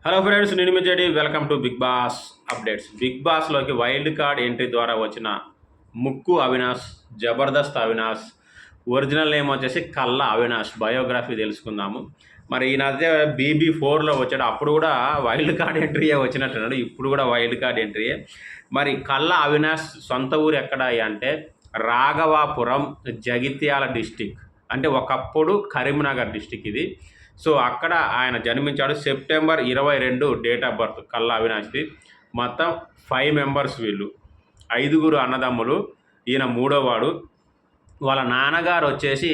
Hello friends, నేను మీ JD. Welcome to Big Boss updates. Big బాస్లోకి వైల్డ్ కార్డ్ ఎంట్రీ ద్వారా వచ్చిన ముక్కు అవినాష్, జబర్దస్త్ అవినాష్, ఒరిజినల్ నేమ్ వచ్చేసి కళ్ళ అవినాష్ బయోగ్రఫీ తెలుసుకుందాము. మరి ఈ మధ్య BB4లో వచ్చాడు, అప్పుడు కూడా వైల్డ్ కార్డ్ ఎంట్రీయే వచ్చినట్టున్నాడు, ఇప్పుడు కూడా వైల్డ్ కార్డ్ ఎంట్రీయే. మరి కళ్ళ అవినాష్ సొంత ఊరు ఎక్కడ అంటే రాఘవాపురం, జగిత్యాల డిస్టిక్, అంటే ఒకప్పుడు కరీంనగర్ డిస్టిక్ ఇది. సో అక్కడ ఆయన జన్మించాడు. సెప్టెంబర్ 22 డేట్ ఆఫ్ బర్త్ కల్లా అవినాష్ది. మొత్తం 5 మెంబర్స్ వీళ్ళు, 5గురు అన్నదమ్ములు, ఈయన మూడోవాడు. వాళ్ళ నాన్నగారు వచ్చేసి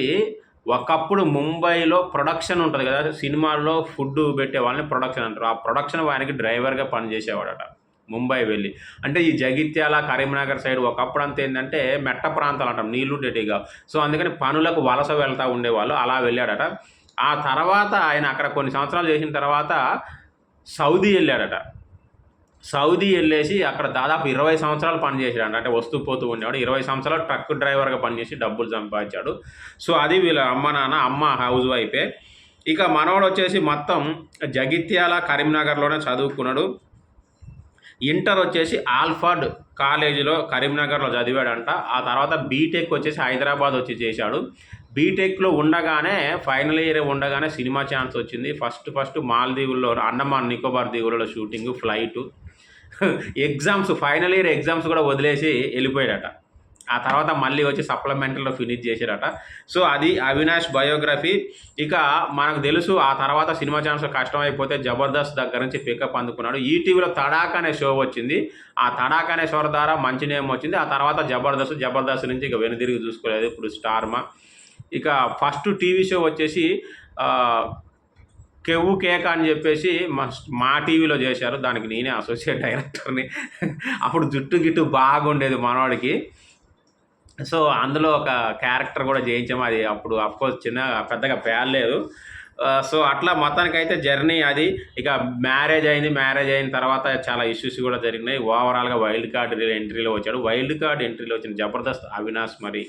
ఒకప్పుడు ముంబైలో ప్రొడక్షన్ ఉంటుంది కదా, సినిమాల్లో ఫుడ్ పెట్టే వాళ్ళని ప్రొడక్షన్ అంటారు. ఆ ప్రొడక్షన్ ఆయనకి డ్రైవర్గా పనిచేసేవాడట ముంబై వెళ్ళి. అంటే ఈ జగిత్యాల, కరీంనగర్ సైడ్ ఒకప్పుడు అంతా ఏంటంటే మెట్ట ప్రాంతాలు అంటాం, నీళ్లు ఉండేటిగా. సో అందుకని పనులకు వలస వెళ్తూ ఉండేవాళ్ళు, అలా వెళ్ళాడట. ఆ తర్వాత ఆయన అక్కడ కొన్ని సంవత్సరాలు చేసిన తర్వాత సౌదీ వెళ్ళాడట. సౌదీ వెళ్ళేసి అక్కడ దాదాపు 20 సంవత్సరాలు పనిచేసాడు. అంటే వస్తూ పోతూ ఉండేవాడు. 20 సంవత్సరాలు ట్రక్ డ్రైవర్గా పనిచేసి డబ్బులు సంపాదించాడు. సో అది వీళ్ళ అమ్మ నాన్న. అమ్మ హౌస్ వైఫే. ఇక మనవాడు వచ్చేసి మొత్తం జగిత్యాల, కరీంనగర్లోనే చదువుకున్నాడు. ఇంటర్ వచ్చేసి ఆల్ఫర్డ్ కాలేజీలో కరీంనగర్లో చదివాడంట. ఆ తర్వాత బీటెక్ వచ్చేసి హైదరాబాద్ వచ్చి చేశాడు. బీటెక్లో ఉండగానే ఫైనల్ ఇయర్ ఉండగానే సినిమా ఛాన్స్ వచ్చింది. ఫస్ట్ మాల్దీవుల్లో, అండమాన్ నికోబార్ దీవులలో shooting, flight, exams, final year exams కూడా వదిలేసి వెళ్ళిపోయాడట. ఆ తర్వాత మళ్ళీ వచ్చి సప్లిమెంటరీలో ఫినిష్ చేశాడట. సో అది అవినాష్ బయోగ్రఫీ. ఇక మనకు తెలుసు ఆ తర్వాత సినిమా ఛాన్స్ కష్టమైపోతే జబర్దస్త్ దగ్గర నుంచి పికప్ అందుకున్నాడు. ఈటీవీలో తడాక్ అనే షో వచ్చింది. ఆ తడాక్ అనే షో ద్వారా మంచి నేమ్ వచ్చింది. ఆ తర్వాత జబర్దస్త్ నుంచి ఇక వెనుదిరిగి చూసుకోలేదు. ఇప్పుడు స్టార్మా. ఇక ఫస్ట్ టీవీ షో వచ్చేసి కెవ్వు కేక అని చెప్పేసి మా టీవీలో చేశారు. దానికి నేనే అసోసియేట్ డైరెక్టర్ని. అప్పుడు జుట్టు గిట్టు బాగుండేది మనవాడికి. సో అందులో ఒక క్యారెక్టర్ కూడా చేయించాము. అది అప్పుడు అఫ్కోర్స్ పెద్దగా పేర్లేదు. సో అట్లా మొత్తానికైతే జర్నీ అది. ఇక మ్యారేజ్ అయిన తర్వాత చాలా ఇష్యూస్ కూడా జరిగినాయి. ఓవరాల్గా వైల్డ్ కార్డ్ ఎంట్రీలో వచ్చాడు. వైల్డ్ కార్డ్ ఎంట్రీలో వచ్చిన జబర్దస్త్ అవినాష్ మరి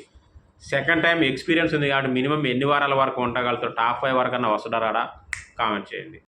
సెకండ్ టైం ఎక్స్పీరియన్స్ ఉంది కాబట్టి మినిమం ఎన్ని వారాల వరకు ఉండగలుగుతాడు, టాప్ 5 వరకు అన్న వస్తాడా? కామెంట్ చేయండి.